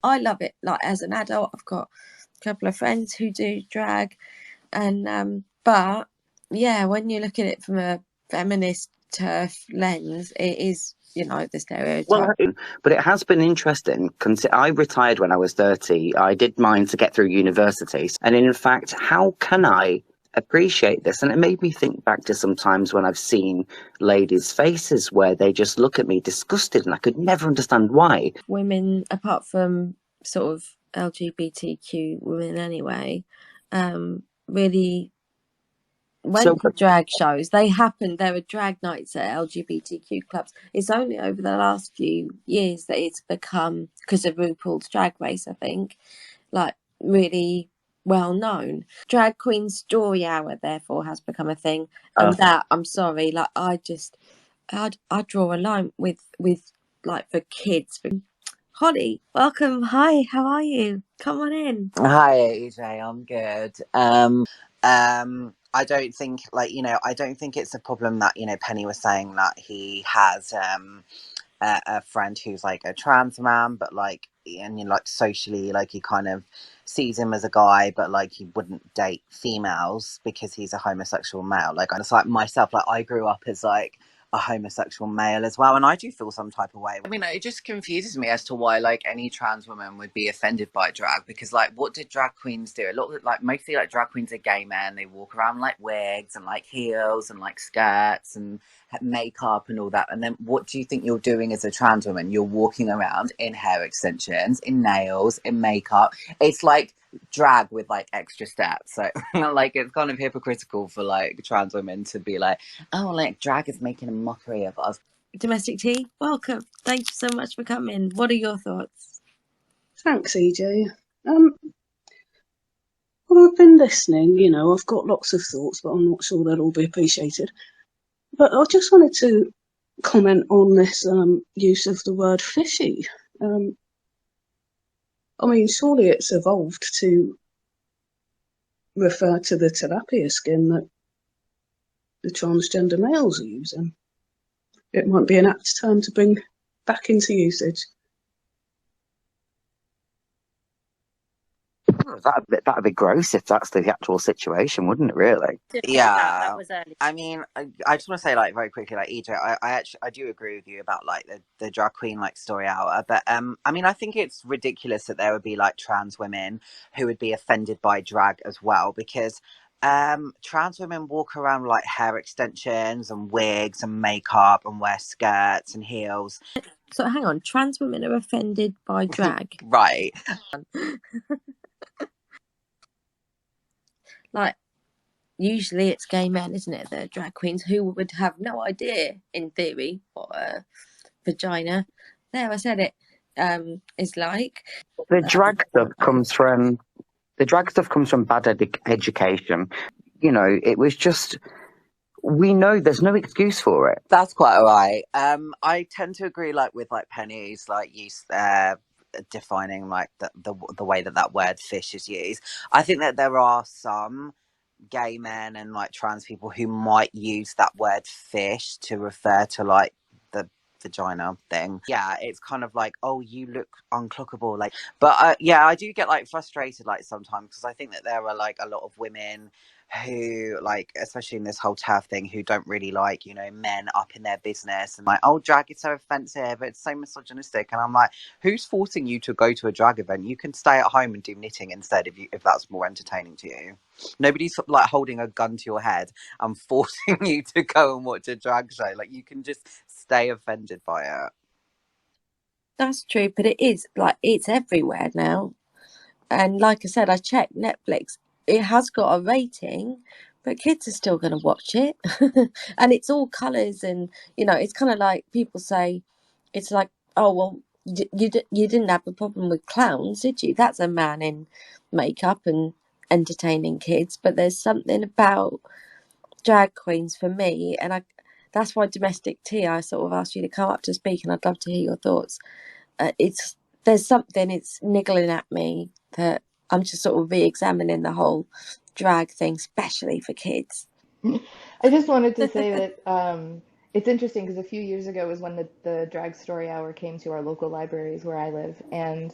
I love it. Like as an adult, I've got a couple of friends who do drag, and but yeah, when you look at it from a feminist turf lens, it is, the Well, stereotype. but it has been interesting. I retired when I was 30. I did mine to get through university. And in fact, how can I appreciate this? And it made me think back to some times when I've seen ladies' faces where they just look at me disgusted and I could never understand why. Women, apart from sort of LGBTQ women anyway, really went to drag shows. There are drag nights at LGBTQ clubs. It's only over the last few years that it's become, because of RuPaul's Drag Race, I think, like really well known. Drag Queen Story Hour, therefore, has become a thing. And that, I'm sorry, like I draw a line with like for kids. Holly, welcome. Hi, how are you? Come on in. Hi, AJ. I'm good. I don't think, I don't think it's a problem that, Penny was saying that he has a friend who's like a trans man, but socially, he kind of sees him as a guy, but he wouldn't date females because he's a homosexual male. And it's like myself, I grew up as a homosexual male as well, and I do feel some type of way. I mean, it just confuses me as to why any trans woman would be offended by drag, because what did drag queens do? A lot of mostly drag queens are gay men. They walk around wigs and heels and skirts and makeup and all that. And then what do you think you're doing as a trans woman? You're walking around in hair extensions, in nails, in makeup. It's drag with extra steps. So it's kind of hypocritical for trans women to be drag is making a mockery of us. Domestic tea, welcome. Thank you so much for coming. What are your thoughts? Thanks, EJ. Well, I've been listening, I've got lots of thoughts, but I'm not sure they'll all be appreciated. But I just wanted to comment on this use of the word fishy. I mean, surely it's evolved to refer to the tilapia skin that the transgender males are using. It might be an apt term to bring back into usage. That'd be gross if that's the actual situation, wouldn't it? Really? Yeah, that was early. I mean, I just want to say very quickly, EJ, I do agree with you about the drag queen story hour, but I mean, I think it's ridiculous that there would be trans women who would be offended by drag as well, because trans women walk around hair extensions and wigs and makeup and wear skirts and heels. So hang on, trans women are offended by drag? Right. Usually it's gay men, isn't it? They're drag queens who would have no idea, in theory, what a vagina, there I said it, is like. The drag stuff comes from bad education. It was just, we know there's no excuse for it. That's quite all right. I tend to agree with Penny's use defining the way that word fish is used. I think that there are some gay men and trans people who might use that word fish to refer to the vagina thing. Yeah, it's kind of oh, you look unclockable, but yeah, I do get frustrated sometimes, because I think that there are a lot of women who especially in this whole TERF thing, who don't really men up in their business, and oh, drag is so offensive, it's so misogynistic, and I'm who's forcing you to go to a drag event? You can stay at home and do knitting instead if that's more entertaining to you. Nobody's holding a gun to your head and forcing you to go and watch a drag show. You can just stay offended by it. That's true, but it is it's everywhere now. And like I said, I checked Netflix. It has got a rating, but kids are still going to watch it. And it's all colours, and it's kind of like people say, it's oh well, you didn't have a problem with clowns, did you? That's a man in makeup and entertaining kids. But there's something about drag queens for me, and that's why Domestic Tea, I sort of asked you to come up to speak, and I'd love to hear your thoughts. There's something, it's niggling at me, that I'm just sort of re-examining the whole drag thing, especially for kids. I just wanted to say that it's interesting, because a few years ago was when the drag story hour came to our local libraries where I live, and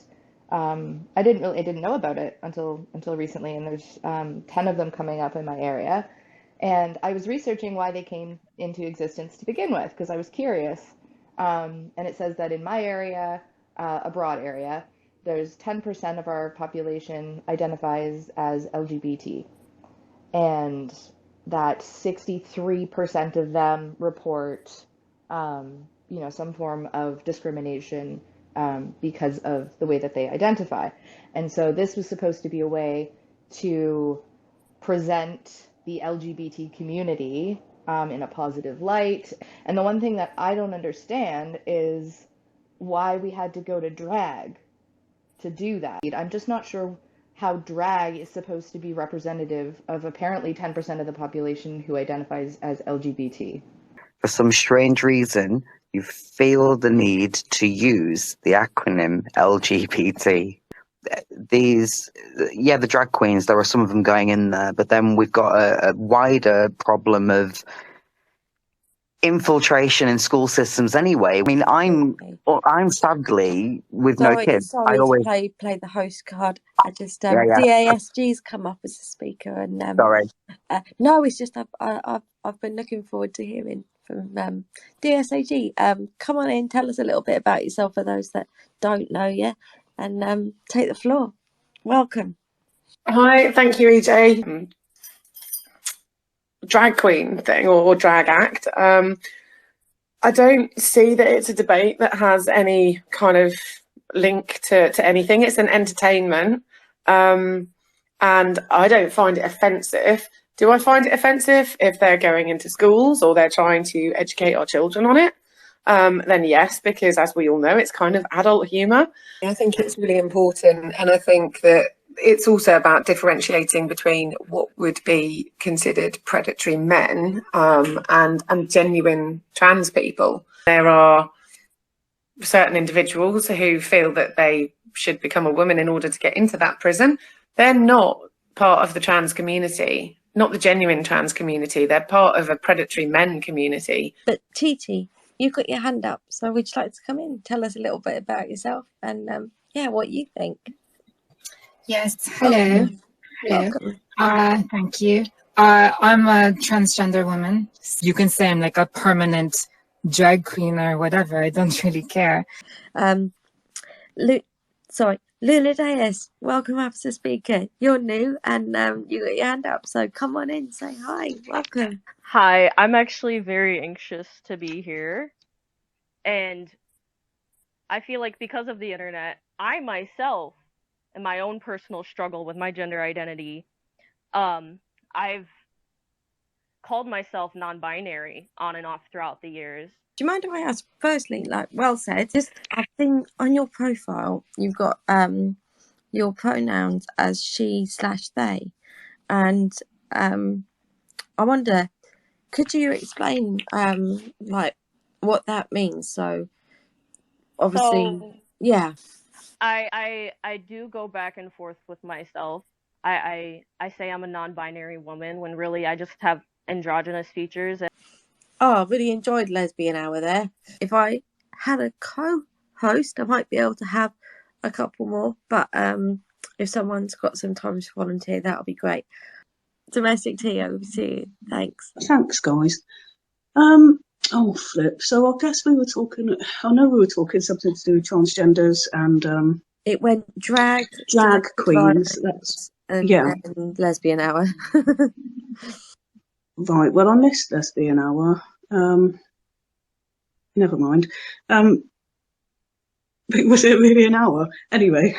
I didn't know about it until recently, and there's 10 of them coming up in my area. And I was researching why they came into existence to begin with because I was curious. And it says that in my area, a broad area, there's 10% of our population identifies as LGBT, and that 63% of them report, some form of discrimination because of the way that they identify. And so this was supposed to be a way to present the LGBT community in a positive light. And the one thing that I don't understand is why we had to go to drag to do that. I'm just not sure how drag is supposed to be representative of apparently 10% of the population who identifies as LGBT. For some strange reason, you feel the need to use the acronym LGBT. The drag queens, there are some of them going in there, but then we've got a wider problem of infiltration in school systems anyway. I mean, I'm sadly with no kids. I Sorry to always play the host card. I just yeah. DASG's come up as a speaker, and Sorry. no, it's just I've been looking forward to hearing from DSAG. Come on in, tell us a little bit about yourself for those that don't know you, and take the floor. Welcome. Hi, thank you, EJ. Drag queen thing or drag act. I don't see that it's a debate that has any kind of link to anything. It's an entertainment, and I don't find it offensive. Do I find it offensive if they're going into schools or they're trying to educate our children on it? Then yes, because as we all know, it's kind of adult humour. I think it's really important, and I think that it's also about differentiating between what would be considered predatory men and genuine trans people. There are certain individuals who feel that they should become a woman in order to get into that prison. They're not part of the trans community, not the genuine trans community. They're part of a predatory men community. But Titi, you've got your hand up, so would you like to come in, tell us a little bit about yourself, and what you think? Yes, hello. Welcome. Thank you. I'm a transgender woman. You can say I'm like a permanent drag queen or whatever. I don't really care. Luna Diaz, welcome as a speaker. You're new and you got your hand up, so come on in, say hi, welcome. Hi, I'm actually very anxious to be here, and I feel like because of the internet, I myself and my own personal struggle with my gender identity, I've called myself non-binary on and off throughout the years. Do you mind if I ask, firstly, like well said, just I've seen on your profile you've got your pronouns as she/they, and I wonder, could you explain like what that means? So obviously, yeah. I do go back and forth with myself. I say I'm a non-binary woman when really I just have androgynous features. Oh, I really enjoyed Lesbian Hour there. If I had a co-host, I might be able to have a couple more. But if someone's got some time to volunteer, that'll be great. Domestic tea, over to you. Thanks. Thanks, guys. Oh, flip. So I guess we were talking something to do with transgenders and it went drag queens. And Lesbian Hour. Right. Well, I missed Lesbian Hour. Never mind. Was it really an hour? Anyway.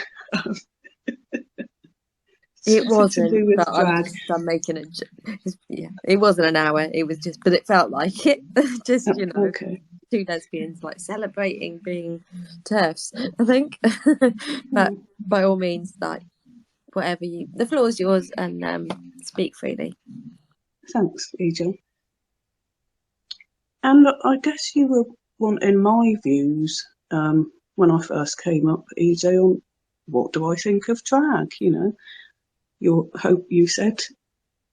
It wasn't, to do with but drag. I'm making it. Yeah, it wasn't an hour. It was just, but it felt like it. Just okay. Two lesbians like celebrating being TERFs, I think. But by all means, like whatever the floor is yours, and speak freely. Thanks, EJ. And I guess you were wanting my views when I first came up, EJ, on what do I think of drag, You said,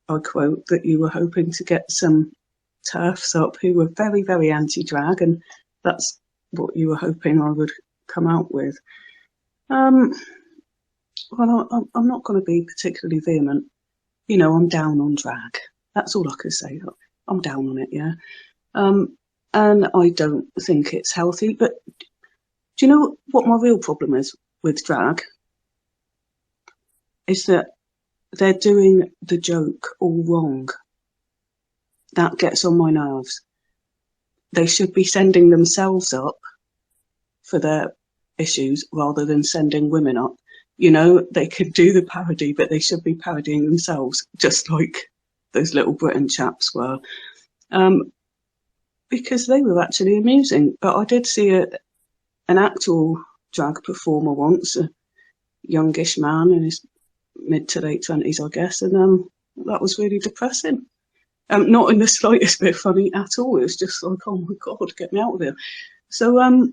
I quote, that you were hoping to get some TERFs up who were very, very anti-drag, and that's what you were hoping I would come out with. well, I'm not going to be particularly vehement. You know, I'm down on drag. That's all I can say. I'm down on it, yeah. And I don't think it's healthy. But do you know what my real problem is with drag? Is that they're doing the joke all wrong. That gets on my nerves. They should be sending themselves up for their issues rather than sending women up. You know, they could do the parody, but they should be parodying themselves, just like those Little Britain chaps were. Because they were actually amusing. But I did see an actual drag performer once, a youngish man in his mid to late 20s, I guess, and that was really depressing. Not in the slightest bit funny at all. It was just like, oh my God, get me out of here. So,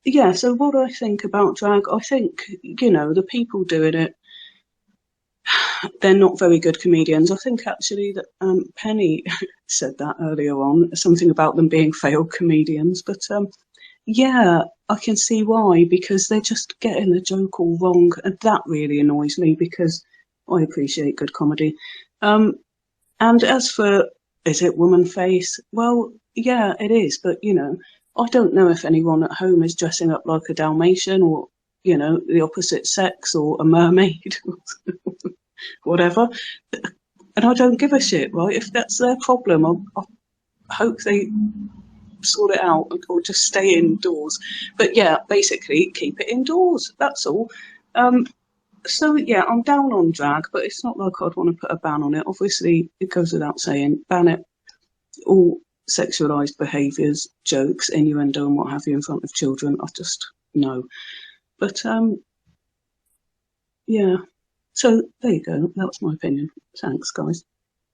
yeah, so what I think about drag, I think, you know, the people doing it, they're not very good comedians. I think actually that Penny said that earlier on, something about them being failed comedians. But yeah, I can see why, because they're just getting the joke all wrong. And that really annoys me because I appreciate good comedy. And as for, is it woman face? Well, yeah, it is. But, you know, I don't know if anyone at home is dressing up like a Dalmatian or, you know, the opposite sex or a mermaid, whatever. And I don't give a shit, right? If that's their problem, I hope they sort it out or just stay indoors. But yeah, basically keep it indoors. That's all. So yeah, I'm down on drag, but it's not like I'd want to put a ban on it. Obviously, it goes without saying, ban it, all sexualized behaviours, jokes, innuendo, and what have you in front of children. I just no. But yeah. So there you go. That was my opinion. Thanks, guys.